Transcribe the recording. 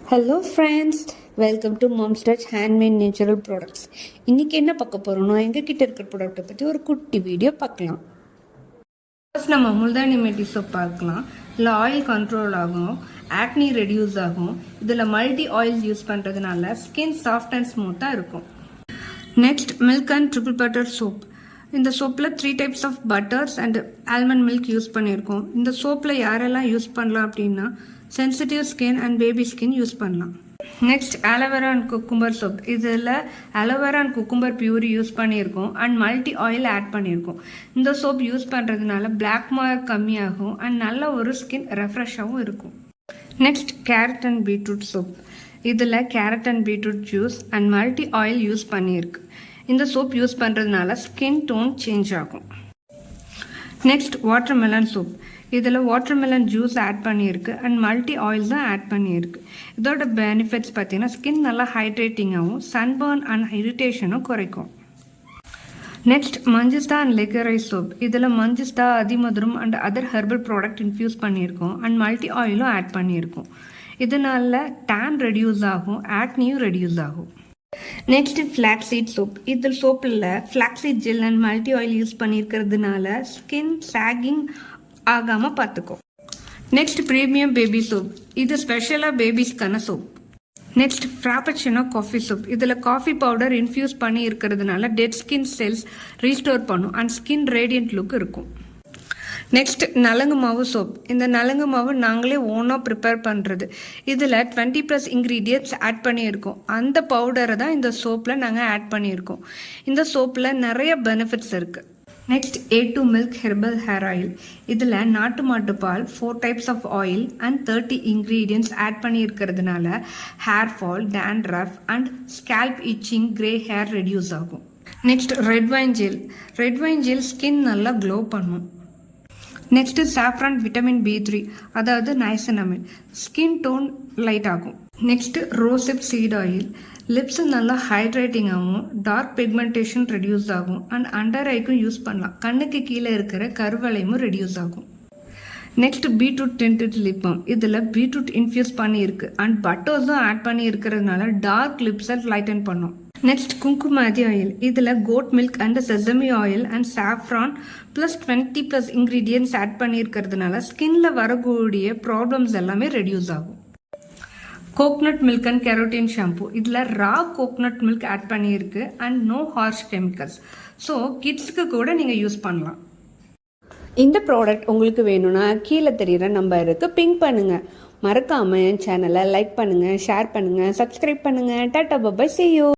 Hello friends, welcome to moms touch handmade natural products. இன்றைக்கி என்ன பார்க்க போகிறோம்னா, எங்ககிட்ட இருக்கிற ப்ராடக்ட்டை பற்றி ஒரு குட்டி வீடியோ பார்க்கலாம். ஃபர்ஸ்ட் நம்ம முல்தானி மெட்டி சோப் பார்க்கலாம். இதில் ஆயில் கண்ட்ரோல் ஆகும், ஆக்னி ரெடியூஸ் ஆகும். இதில் மல்டி ஆயில் யூஸ் பண்ணுறதுனால ஸ்கின் சாஃப்ட் அண்ட் ஸ்மூத்தாக இருக்கும். Next milk and triple butter soap. இந்த சோப்பில் 3 types of butters and almond milk use பண்ணியிருக்கோம். இந்த சோப்பில் யாரெல்லாம் யூஸ் பண்ணலாம் அப்படின்னா, sensitive skin and baby skin use பண்ணலாம். Next aloe vera and cucumber soap. இதில் aloe vera and cucumber puree use பண்ணியிருக்கோம் அண்ட் மல்டி ஆயில் ஆட் பண்ணியிருக்கோம். இந்த சோப் யூஸ் பண்ணுறதுனால பிளாக் மார்க் கம்மியாகும் அண்ட் நல்ல ஒரு ஸ்கின் ரெஃப்ரெஷ்ஷாகவும் இருக்கும். Next carrot and beetroot soap. இதில் carrot and beetroot juice and multi oil use பண்ணியிருக்கு. இந்த சோப் யூஸ் பண்ணுறதுனால ஸ்கின் டோன் சேஞ்ச் ஆகும். Next watermelon soap. இதில் வாட்டர்மெலன் ஜூஸ் ஆட் பண்ணியிருக்கு அண்ட் மல்டி ஆயில் தான் ஆட் பண்ணியிருக்கு. இதோட பெனிஃபிட்ஸ் பார்த்தீங்கன்னா ஸ்கின் நல்லா ஹைட்ரேட்டிங்காகவும் சன்பர்ன் அண்ட் இரிட்டேஷனும் குறைக்கும். நெக்ஸ்ட் மஞ்சிஸ்டா அண்ட் லிக்கரைஸ் சோப். இதில் மஞ்சிஸ்டா, அதிமதுரம் and other herbal product infuse பண்ணியிருக்கோம் அண்ட் மல்டி ஆயிலும் ஆட் பண்ணியிருக்கோம். இதனால டேன் ரெடியூஸ் ஆகும், ஆக்னியும் ரெடியூஸ் ஆகும். Next flaxseed soap. இதில் சோப்பில் flaxseed gel and multi oil use பண்ணியிருக்கிறதுனால ஸ்கின் சாகிங் ஆகாமல் பார்த்துக்கும். Next premium baby soap. இது ஸ்பெஷலாக பேபிஸ்க்கான soap. Next frappuccino coffee soap. இதில் காஃபி பவுடர் இன்ஃப்யூஸ் பண்ணி இருக்கிறதுனால டெட் ஸ்கின் செல்ஸ் ரீஸ்டோர் பண்ணும் அண்ட் ஸ்கின் ரேடியன்ட் லுக் இருக்கும். நெக்ஸ்ட் நலங்கு மாவு சோப். இந்த நலங்கு மாவு நாங்களே ஓனாக ப்ரிப்பேர் பண்ணுறது. இதில் 20+ இன்க்ரீடியன்ட்ஸ் ஆட் பண்ணியிருக்கோம். அந்த பவுடரை தான் இந்த சோப்பில் நாங்கள் ஆட் பண்ணியிருக்கோம். இந்த சோப்பில் நிறைய பெனிஃபிட்ஸ் இருக்குது. Next A2 milk herbal hair oil. இதில் நாட்டு மாட்டு பால், 4 types of oil and 30 ingredients add பண்ணியிருக்கிறதுனால hair fall, dandruff and scalp itching, grey hair reduce ஆகும். Next red wine gel. Red wine gel skin நல்லா க்ளோ பண்ணும். Next saffron vitamin B3, அதாவது niacinamide, skin tone light ஆகும். Next rosehip seed oil. Lips நல்லா hydrating ஆகும், dark pigmentation reduce ஆகும் and under ஐக்கும் use பண்ணலாம். கண்ணுக்கு கீழே இருக்கிற கருவளையமும் ரெடியூஸ் ஆகும். Next beetroot tinted lip balm. இதில் பீட்ரூட் இன்ஃப்யூஸ் பண்ணியிருக்கு அண்ட் பட்டர்ஸும் ஆட் பண்ணி இருக்கிறதுனால டார்க் லிப்ஸை லைட்டன் பண்ணும். Next Kumkumadi oil. இதில் goat milk and sesame oil and saffron plus 20+ ingredients add பண்ணியிருக்கிறதுனால ஸ்கின்ல வரக்கூடிய ப்ராப்ளம்ஸ் எல்லாமே ரெடியூஸ் ஆகும். Coconut milk and keratin shampoo. இதில் ரா கோக்னட் மில்க் ஆட் பண்ணியிருக்கு and no harsh chemicals. So கிட்ஸ்க்கு கூட நீங்கள் யூஸ் பண்ணலாம். இந்த ப்ராடக்ட் உங்களுக்கு வேணும்னா கீழே தெரிகிற நம்பருக்கு பிங்க் பண்ணுங்கள். மறக்காமல் என் சேனலை லைக் பண்ணுங்கள், ஷேர் பண்ணுங்கள், சப்ஸ்கிரைப் பண்ணுங்கள். Tata bye, see you.